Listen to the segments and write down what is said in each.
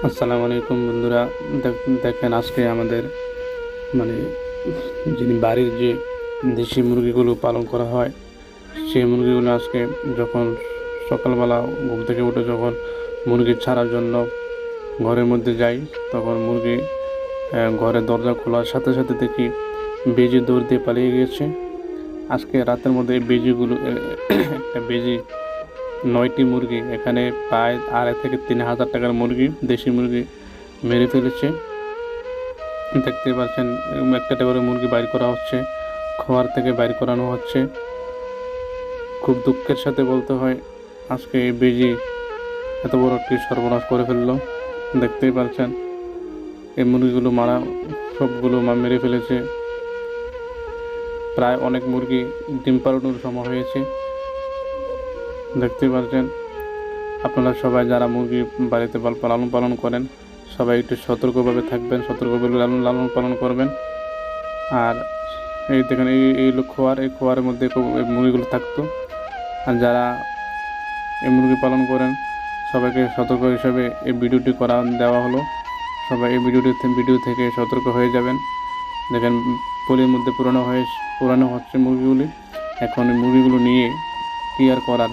আসসালামু আলাইকুম বন্ধুরা। দেখেন আজকে আমাদের মানে যিনি বাড়ির যে দেশি মুরগিগুলো পালন করা হয়, সেই মুরগিগুলো আজকে যখন সকালবেলা ঘুম থেকে উঠে যখন মুরগি ছাড়ার জন্য ঘরের মধ্যে যাই, তখন মুরগি ঘরের দরজা খোলার সাথে সাথে দেখি বেজি দৌড় দিয়ে পালিয়ে গিয়েছে। আজকে রাতের মধ্যে এই বেজিগুলো একটা বেজি 9টি মুরগি, এখানে প্রায় 2,500 থেকে 3,000 টাকার মুরগি, দেশি মুরগি মেরে ফেলেছে। দেখতে পাচ্ছেন একটা করে মুরগি বাইর করা হচ্ছে, খামার থেকে বাইর করানো হচ্ছে। খুব দুঃখের সাথে বলতে হয়, আজকে এই বেজি এত বড় একটি সর্বনাশ করে ফেললো। দেখতেই পাচ্ছেন এই মুরগিগুলো সবগুলো মেরে ফেলেছে। প্রায় অনেক মুরগি ডিম পাড়ানোর সময় হয়েছে। দেখতেই পাচ্ছেন আপনারা সবাই যারা মুরগি বাড়িতে লালন পালন করেন, সবাই একটু সতর্কভাবে থাকবেন, সতর্কভাবে লালন পালন করবেন। আর এই দেখেন এই খোয়ার, এই খোয়ারের মধ্যে এই মুরগিগুলো থাকতো। আর যারা এই মুরগি পালন করেন, সবাইকে সতর্ক হিসেবে এই ভিডিওটি দেওয়া হলো। সবাই এই ভিডিও থেকে সতর্ক হয়ে যাবেন। দেখেন পলির মধ্যে পুরানো হচ্ছে মুরগিগুলি। এখন এই মুরগিগুলো নিয়ে কি আর করার,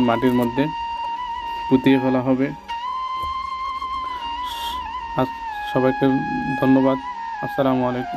মাটির মধ্যে পুঁতিয়ে ফেলা হবে। আজ সবাইকে ধন্যবাদ। আসসালামু আলাইকুম।